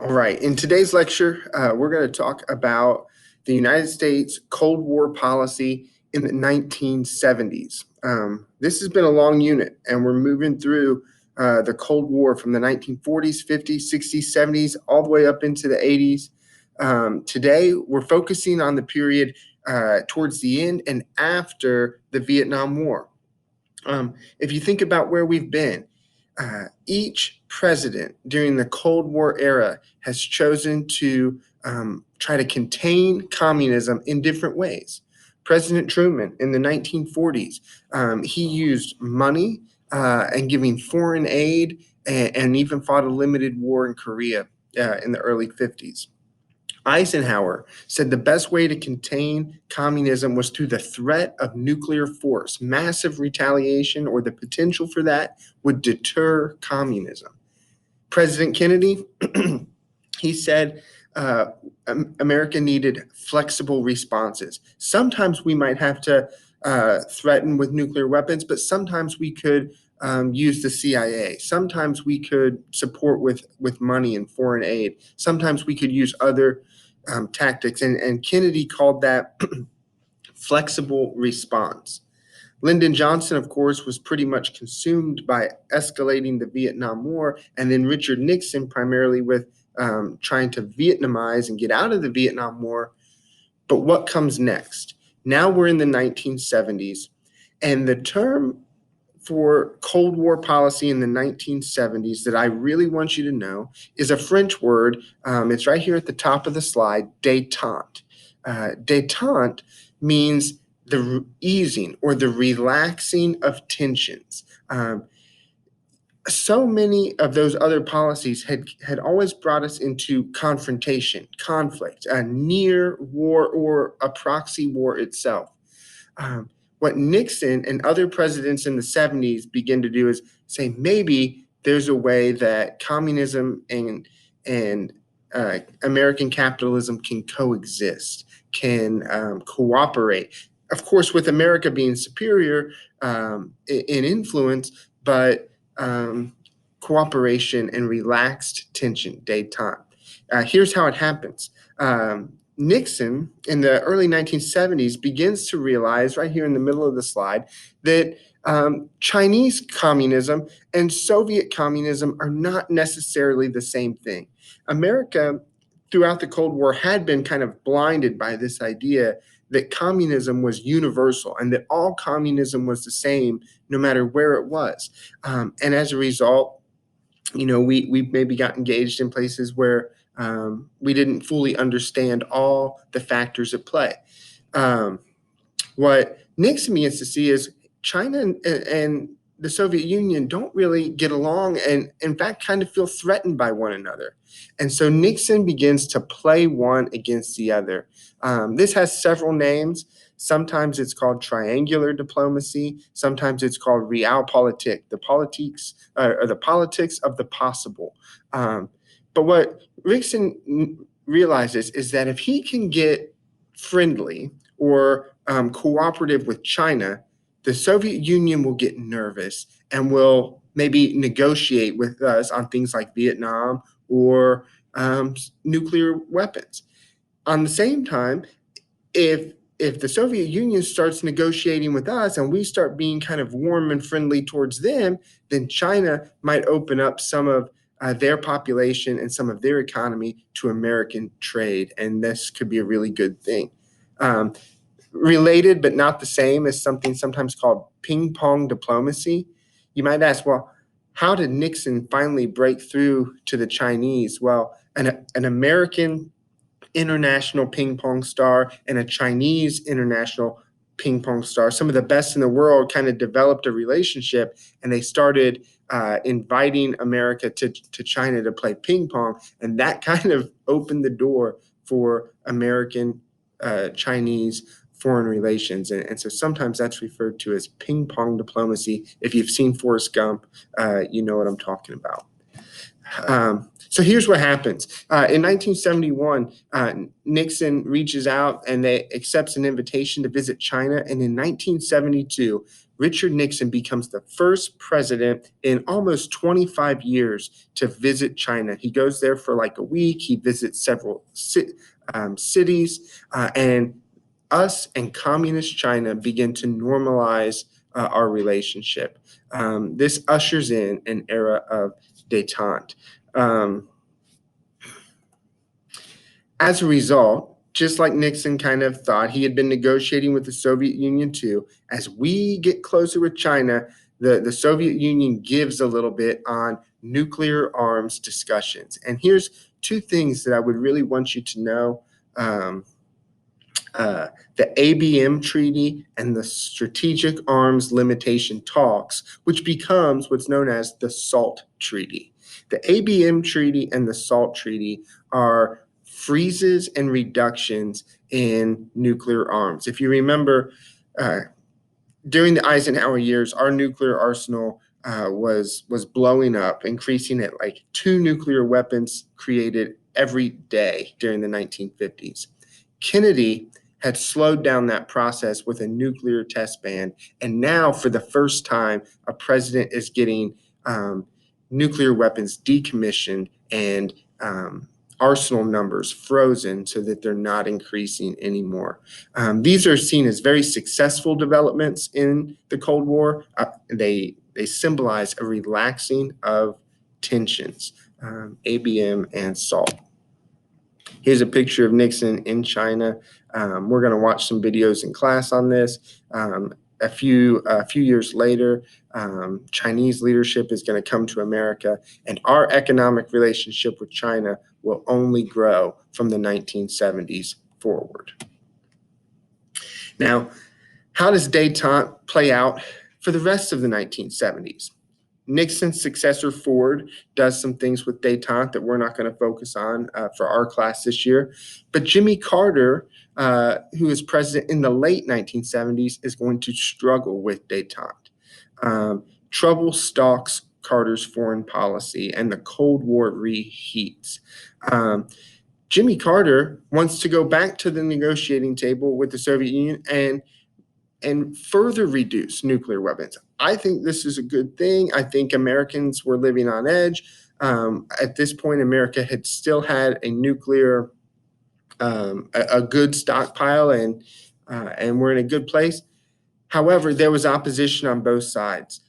All right. In today's lecture, we're going to talk about the United States Cold War policy in the 1970s. This has been a long unit, and we're moving through the Cold War from the 1940s, 50s, 60s, 70s, all the way up into the 80s. Today, we're focusing on the period towards the end and after the Vietnam War. If you think about where we've been, each president during the Cold War era has chosen to try to contain communism in different ways. President Truman in the 1940s, he used money and giving foreign aid and even fought a limited war in Korea in the early 50s. Eisenhower said the best way to contain communism was through the threat of nuclear force. Massive retaliation or the potential for that would deter communism. President Kennedy, he said America needed flexible responses. Sometimes we might have to threaten with nuclear weapons, but sometimes we could use the CIA. Sometimes we could support with money and foreign aid. Sometimes we could use other tactics. And Kennedy called that flexible response. Lyndon Johnson, of course, was pretty much consumed by escalating the Vietnam War, and then Richard Nixon, primarily with trying to Vietnamize and get out of the Vietnam War. But what comes next? Now we're in the 1970s, and the term for Cold War policy in the 1970s that I really want you to know is a French word. It's right here at the top of the slide, détente. Détente means the easing or the relaxing of tensions. So many of those other policies had always brought us into confrontation, conflict, a near war or a proxy war itself. What Nixon and other presidents in the 70s begin to do is say maybe there's a way that communism and American capitalism can coexist, can cooperate. Of course, with America being superior in influence, but cooperation and relaxed tension, détente. Here's how it happens. Nixon, in the early 1970s, begins to realize, right here in the middle of the slide, that Chinese communism and Soviet communism are not necessarily the same thing. America, throughout the Cold War, had been kind of blinded by this idea that communism was universal and that all communism was the same no matter where it was. And as a result, we maybe got engaged in places where we didn't fully understand all the factors at play. What Nixon begins to see is China and the Soviet Union don't really get along and, in fact, kind of feel threatened by one another. And so Nixon begins to play one against the other. This has several names. Sometimes it's called triangular diplomacy. Sometimes it's called realpolitik, the politics or the politics of the possible. But what Nixon realizes is that if he can get friendly or cooperative with China, the Soviet Union will get nervous and will maybe negotiate with us on things like Vietnam or nuclear weapons. On the same time, if the Soviet Union starts negotiating with us and we start being kind of warm and friendly towards them, then China might open up some of their population and some of their economy to American trade, and this could be a really good thing. Related but not the same is something sometimes called ping pong diplomacy. You might ask, well, how did Nixon finally break through to the Chinese? Well, an American international ping pong star and a Chinese international ping pong star, some of the best in the world, kind of developed a relationship, and they started inviting America to China to play ping pong, and that kind of opened the door for American Chinese foreign relations. And so sometimes that's referred to as ping pong diplomacy. If you've seen Forrest Gump, you know what I'm talking about. So here's what happens. In 1971, Nixon reaches out and they accepts an invitation to visit China. And in 1972, Richard Nixon becomes the first president in almost 25 years to visit China. He goes there for like a week. He visits several cities, and us and communist China begin to normalize our relationship. This ushers in an era of detente. Um, as a result, just like Nixon kind of thought, he had been negotiating with the Soviet Union too. As we get closer with China, the Soviet Union gives a little bit on nuclear arms discussions. And here's two things that I would really want you to know. The ABM Treaty and the Strategic Arms Limitation Talks, which becomes what's known as the SALT Treaty. The ABM Treaty and the SALT Treaty are freezes and reductions in nuclear arms. If you remember, during the Eisenhower years, our nuclear arsenal was blowing up, increasing at like 2 nuclear weapons created every day during the 1950s. Kennedy had slowed down that process with a nuclear test ban, and now for the first time, a president is getting nuclear weapons decommissioned and arsenal numbers frozen so that they're not increasing anymore. These are seen as very successful developments in the Cold War. They symbolize a relaxing of tensions, ABM and SALT. Here's a picture of Nixon in China. We're going to watch some videos in class on this. A few years later, Chinese leadership is going to come to America, and our economic relationship with China will only grow from the 1970s forward. Now, how does détente play out for the rest of the 1970s? Nixon's successor, Ford, does some things with détente that we're not going to focus on for our class this year. But Jimmy Carter, who is president in the late 1970s, is going to struggle with détente. Trouble stalks Carter's foreign policy, and the Cold War reheats. Jimmy Carter wants to go back to the negotiating table with the Soviet Union and further reduce nuclear weapons. I think this is a good thing. I think Americans were living on edge. At this point, America had still had a nuclear, a good stockpile, and we're in a good place. However, there was opposition on both sides.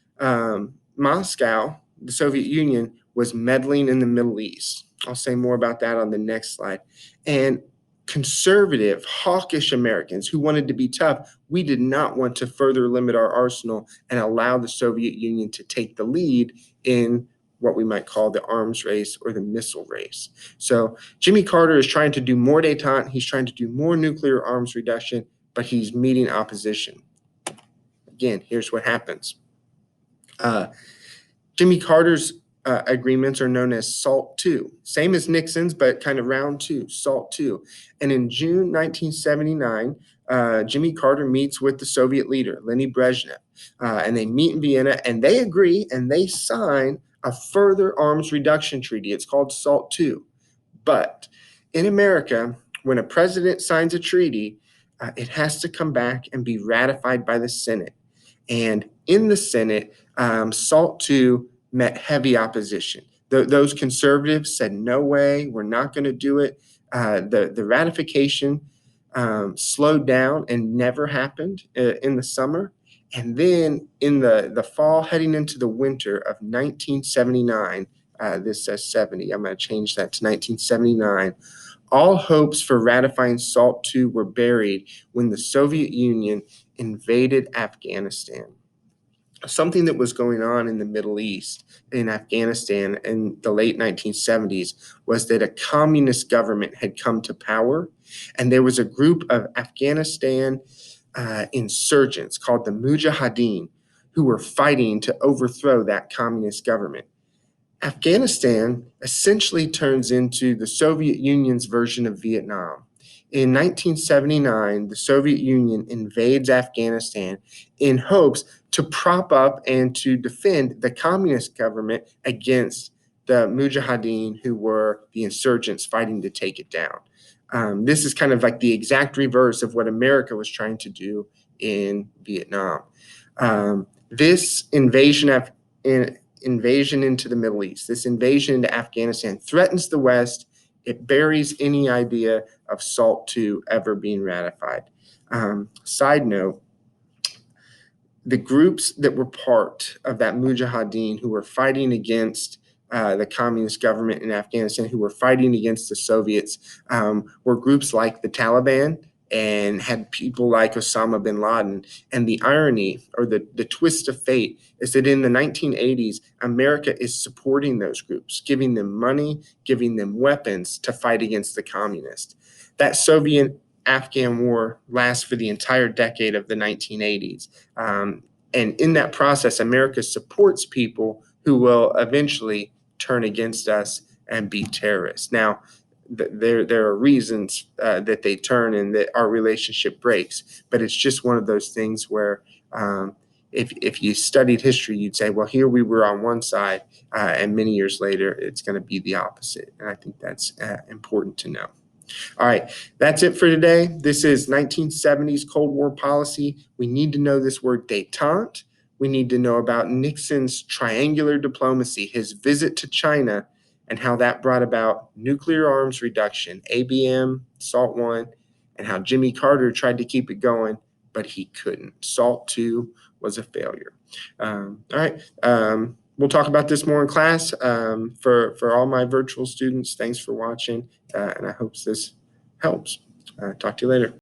Moscow, the Soviet Union, was meddling in the Middle East. I'll say more about that on the next slide. And conservative, hawkish Americans who wanted to be tough, we did not want to further limit our arsenal and allow the Soviet Union to take the lead in what we might call the arms race or the missile race. So Jimmy Carter is trying to do more détente. He's trying to do more nuclear arms reduction, but he's meeting opposition. Again, here's what happens. Jimmy Carter's agreements are known as SALT II, same as Nixon's, but kind of round two, SALT II. And in June 1979, Jimmy Carter meets with the Soviet leader, Leonid Brezhnev, and they meet in Vienna, and they agree and they sign a further arms reduction treaty. It's called SALT II. But in America, when a president signs a treaty, it has to come back and be ratified by the Senate. And in the Senate, SALT II met heavy opposition. Those conservatives said, no way, we're not going to do it. The ratification slowed down and never happened in the summer. And then in the fall, heading into the winter of 1979, this says 70, I'm going to change that to 1979, all hopes for ratifying SALT II were buried when the Soviet Union invaded Afghanistan. Something that was going on in the Middle East, in Afghanistan in the late 1970s, was that a communist government had come to power, and there was a group of Afghanistan insurgents called the Mujahideen who were fighting to overthrow that communist government. Afghanistan essentially turns into the Soviet Union's version of Vietnam. In 1979, the Soviet Union invades Afghanistan in hopes to prop up and to defend the communist government against the Mujahideen, who were the insurgents fighting to take it down. This is kind of like the exact reverse of what America was trying to do in Vietnam. This invasion into the Middle East, this invasion into Afghanistan threatens the West. It buries any idea of SALT II ever being ratified. Side note, the groups that were part of that Mujahideen who were fighting against the communist government in Afghanistan, who were fighting against the Soviets, were groups like the Taliban and had people like Osama bin Laden. And the irony, or the twist of fate, is that in the 1980s, America is supporting those groups, giving them money, giving them weapons to fight against the communists. That Soviet Afghan war lasts for the entire decade of the 1980s. And in that process, America supports people who will eventually turn against us and be terrorists. Now, there are reasons that they turn and that our relationship breaks, but it's just one of those things where if you studied history, you'd say, well, here we were on one side, and many years later, it's going to be the opposite. And I think that's important to know. All right, that's it for today. This is 1970s Cold War policy. We need to know this word détente. We need to know about Nixon's triangular diplomacy, his visit to China, and how that brought about nuclear arms reduction, ABM, SALT I, and how Jimmy Carter tried to keep it going, but he couldn't. SALT II was a failure. All right. We'll talk about this more in class. For all my virtual students, thanks for watching, and I hope this helps. Talk to you later.